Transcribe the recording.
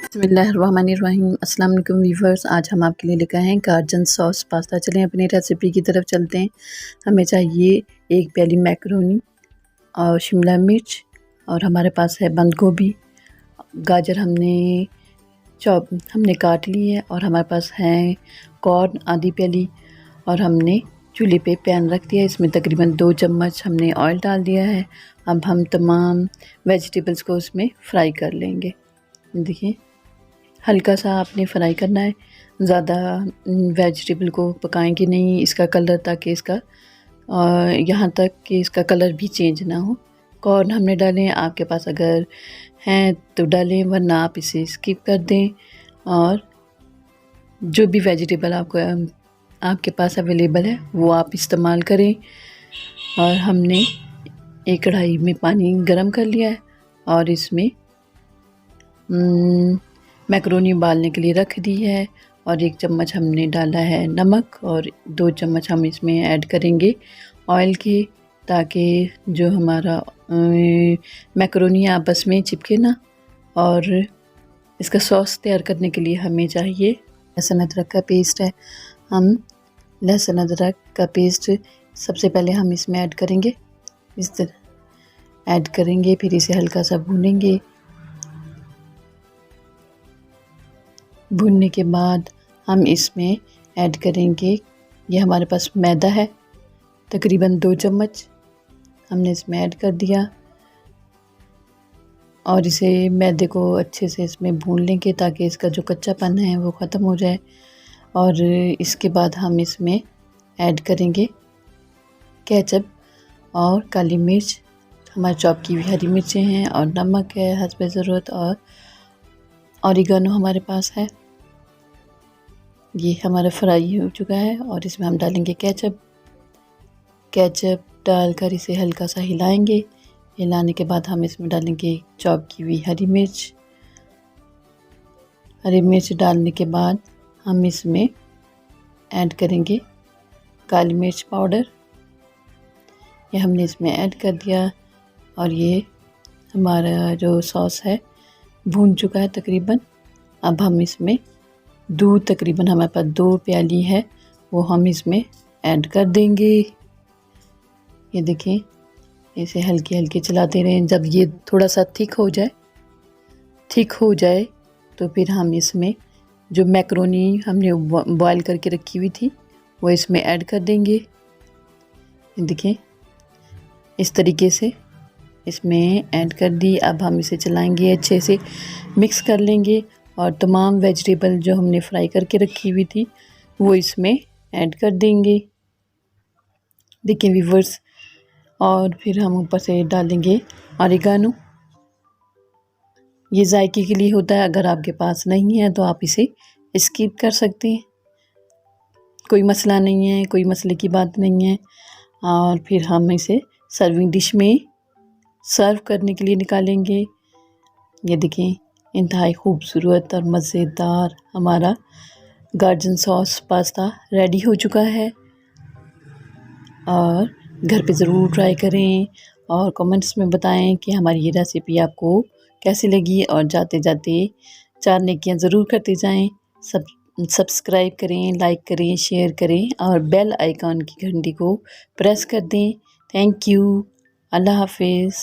बिस्मिल्लाहिर्रहमानिर्रहीम। अस्सलाम वालेकुम वीवर्स, आज हम आपके लिए लेकर आए हैं गार्जन सॉस पास्ता। चलें अपनी रेसिपी की तरफ चलते हैं। हमें चाहिए एक प्याली मैकरोनी और शिमला मिर्च, और हमारे पास है बंद गोभी। गाजर हमने काट ली है, और हमारे पास है कॉर्न आधी प्याली। और हमने चूल्हे पे पैन रख दिया, इसमें तकरीबन 2 चम्मच हमने ऑयल डाल दिया है। अब हम तमाम वेजिटेबल्स को उसमें फ्राई कर लेंगे। देखिए, हल्का सा आपने फ्राई करना है, ज़्यादा वेजिटेबल को पकाएंगे नहीं इसका कलर, ताकि इसका यहाँ तक कि इसका कलर भी चेंज ना हो। कॉर्न हमने डाले हैं, आपके पास अगर हैं तो डालें, वरना आप इसे स्किप कर दें। और जो भी वेजिटेबल आपके पास अवेलेबल है वो आप इस्तेमाल करें। और हमने एक कढ़ाई में पानी गरम कर लिया है, और इसमें मैकरोनी उबालने के लिए रख दी है। और 1 चम्मच हमने डाला है नमक, और 2 चम्मच हम इसमें ऐड करेंगे ऑयल के, ताकि जो हमारा मैकरोनी आपस में चिपके ना। और इसका सॉस तैयार करने के लिए हमें चाहिए लहसुन अदरक का पेस्ट है। हम लहसुन अदरक का पेस्ट सबसे पहले हम इसमें ऐड करेंगे, इस तरह ऐड करेंगे, फिर इसे हल्का सा भूनेंगे। भूनने के बाद हम इसमें ऐड करेंगे, ये हमारे पास मैदा है, तकरीबन 2 चम्मच हमने इसमें ऐड कर दिया। और इसे मैदे को अच्छे से इसमें भून लेंगे, ताकि इसका जो कच्चापन है वो ख़त्म हो जाए। और इसके बाद हम इसमें ऐड करेंगे केचप और काली मिर्च, हमारी चॉप की हुई हरी मिर्चें हैं, और नमक है हस्बे ज़रूरत, और ऑरिगेनो हमारे पास है। ये हमारा फ्राई हो चुका है, और इसमें हम डालेंगे केचप डालकर इसे हल्का सा हिलाएंगे। हिलाने के बाद हम इसमें डालेंगे चॉप की हुई हरी मिर्च डालने के बाद हम इसमें ऐड करेंगे काली मिर्च पाउडर, ये हमने इसमें ऐड कर दिया। और ये हमारा जो सॉस है भून चुका है तकरीबन। अब हम इसमें दूध, तकरीबन हमारे पास 2 प्याली है, वो हम इसमें ऐड कर देंगे। ये देखिए, इसे हल्के हल्के चलाते रहें। जब ये थोड़ा सा थिक हो जाए तो फिर हम इसमें जो मैकरोनी हमने बॉयल करके रखी हुई थी वो इसमें ऐड कर देंगे। ये देखिए, इस तरीके से इसमें ऐड कर दी। अब हम इसे चलाएंगे, अच्छे से मिक्स कर लेंगे, और तमाम वेजिटेबल जो हमने फ्राई करके रखी हुई थी वो इसमें ऐड कर देंगे। देखिए व्यूअर्स, और फिर हम ऊपर से डालेंगे ऑरिगेनो। ये जायके के लिए होता है, अगर आपके पास नहीं है तो आप इसे स्किप कर सकते हैं, कोई मसला नहीं है, कोई मसले की बात नहीं है। और फिर हम इसे सर्विंग डिश में सर्व करने के लिए निकालेंगे। ये देखें, इंतहाई खूबसूरत और मज़ेदार हमारा गार्जन सॉस पास्ता रेडी हो चुका है। और घर पे ज़रूर ट्राई करें, और कमेंट्स में बताएं कि हमारी ये रेसिपी आपको कैसी लगी। और जाते जाते 4 नेकियां ज़रूर करते जाएं। सब्सक्राइब करें, लाइक करें, शेयर करें, और बेल आइकॉन की घंटी को प्रेस कर दें। Thank you. अल्लाह हाफिज़।